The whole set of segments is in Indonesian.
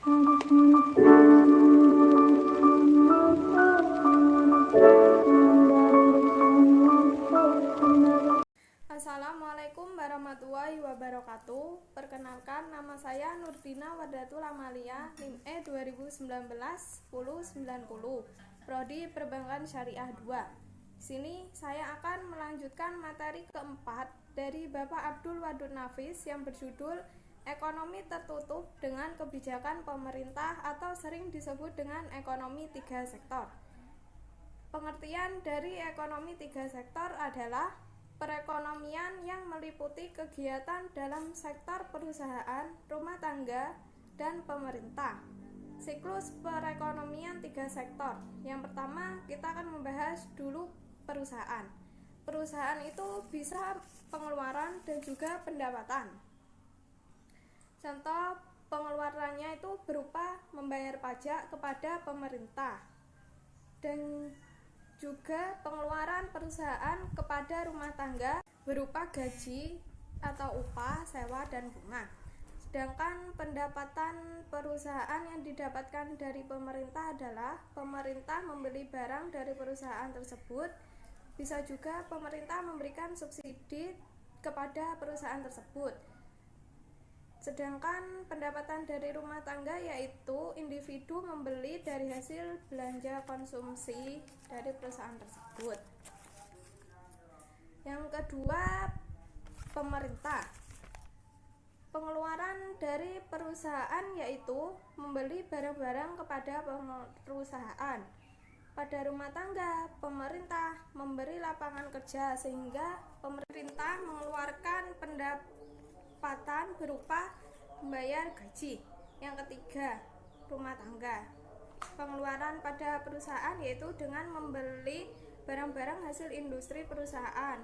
Assalamualaikum warahmatullahi wabarakatuh. Perkenalkan, nama saya Nurdina Wardatul Amalia, NIM E 2019-1090, Prodi Perbankan Syariah 2. Di sini saya akan melanjutkan materi keempat dari Bapak Abdul Wadud Nafis yang berjudul Ekonomi Tertutup dengan Kebijakan Pemerintah atau sering disebut dengan ekonomi tiga sektor. Pengertian dari ekonomi tiga sektor adalah perekonomian yang meliputi kegiatan dalam sektor perusahaan, rumah tangga, dan pemerintah. Siklus perekonomian tiga sektor. Yang pertama, kita akan membahas dulu perusahaan. Perusahaan itu bisa pengeluaran dan juga pendapatan. Contoh pengeluarannya itu berupa membayar pajak kepada pemerintah dan juga pengeluaran perusahaan kepada rumah tangga berupa gaji atau upah, sewa, dan bunga. Sedangkan pendapatan perusahaan yang didapatkan dari pemerintah adalah pemerintah membeli barang dari perusahaan tersebut. Bisa juga pemerintah memberikan subsidi kepada perusahaan tersebut. Sedangkan pendapatan dari rumah tangga yaitu individu membeli dari hasil belanja konsumsi dari perusahaan tersebut. Yang kedua, pemerintah. Pengeluaran dari perusahaan yaitu membeli barang-barang kepada perusahaan. Pada rumah tangga, pemerintah memberi lapangan kerja sehingga pemerintah mengeluarkan pendapatan berupa membayar gaji. Yang ketiga, rumah tangga. Pengeluaran pada perusahaan yaitu dengan membeli barang-barang hasil industri perusahaan,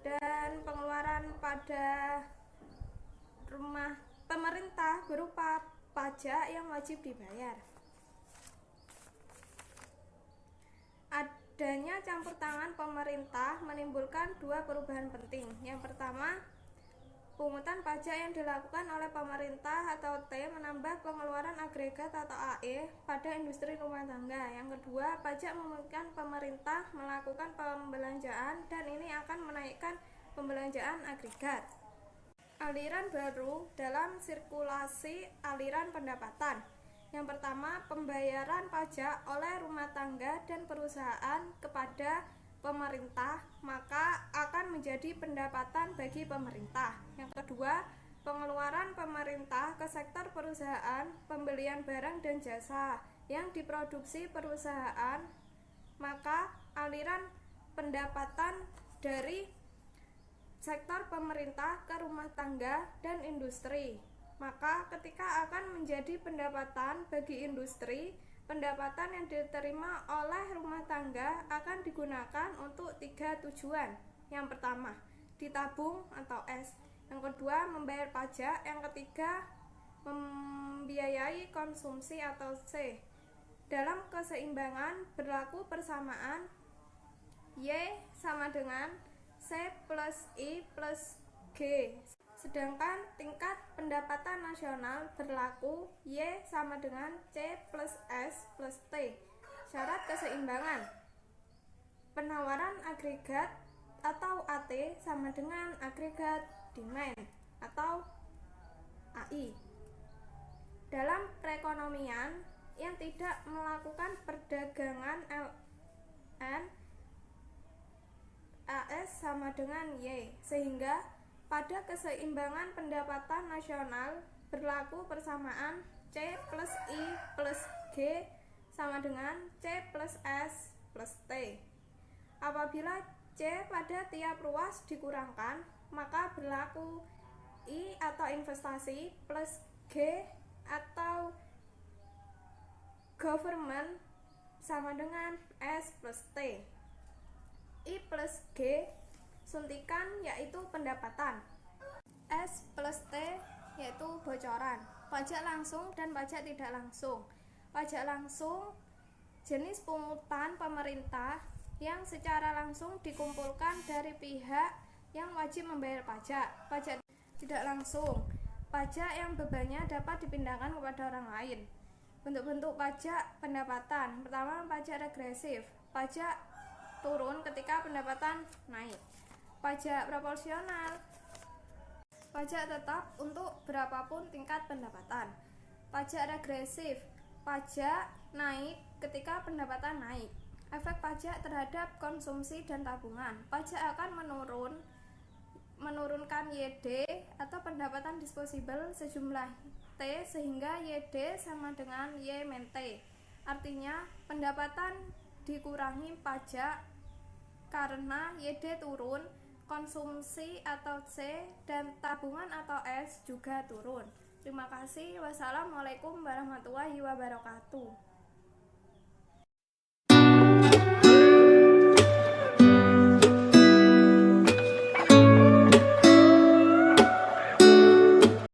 dan pengeluaran pada rumah pemerintah berupa pajak yang wajib dibayar. Adanya campur tangan pemerintah menimbulkan dua perubahan penting. Yang pertama, pungutan pajak yang dilakukan oleh pemerintah atau T menambah pengeluaran agregat atau AE pada industri rumah tangga. Yang kedua, pajak memungkinkan pemerintah melakukan pembelanjaan dan ini akan menaikkan pembelanjaan agregat. Aliran baru dalam sirkulasi aliran pendapatan. Yang pertama, pembayaran pajak oleh rumah tangga dan perusahaan kepada pemerintah maka akan menjadi pendapatan bagi pemerintah. Yang kedua, pengeluaran pemerintah ke sektor perusahaan, pembelian barang dan jasa yang diproduksi perusahaan, maka aliran pendapatan dari sektor pemerintah ke rumah tangga dan industri. Maka ketika akan menjadi pendapatan bagi industri, pendapatan yang diterima oleh rumah tangga akan digunakan untuk tiga tujuan. Yang pertama, ditabung atau S. Yang kedua, membayar pajak. Yang ketiga, membiayai konsumsi atau C. Dalam keseimbangan berlaku persamaan Y sama dengan C plus I plus G. Sedangkan tingkat pendapatan nasional berlaku Y sama dengan C plus S plus T. Syarat keseimbangan. Penawaran agregat atau AT sama dengan agregat demand atau AI. Dalam perekonomian yang tidak melakukan perdagangan LN, AS sama dengan Y, sehingga pada keseimbangan pendapatan nasional berlaku persamaan C plus I plus G sama dengan C plus S plus T. Apabila C pada tiap ruas dikurangkan, maka berlaku I atau investasi plus G atau government sama dengan S plus T. I plus G suntikan yaitu pendapatan. S plus T yaitu bocoran, pajak langsung dan pajak tidak langsung. Pajak langsung jenis pungutan pemerintah yang secara langsung dikumpulkan dari pihak yang wajib membayar pajak. Pajak tidak langsung Pajak yang bebannya dapat dipindahkan kepada orang lain. Bentuk-bentuk pajak pendapatan. Pertama, pajak regresif. Pajak turun ketika pendapatan naik. Pajak proporsional. Pajak tetap untuk berapapun tingkat pendapatan. Pajak regresif. Pajak naik ketika pendapatan naik. Efek pajak terhadap konsumsi dan tabungan. Pajak akan menurunkan YD atau pendapatan disposable sejumlah T sehingga YD sama dengan Y min T. Artinya pendapatan dikurangi pajak karena YD turun, konsumsi atau C dan tabungan atau S juga turun. Terima kasih. Wassalamualaikum warahmatullahi wabarakatuh.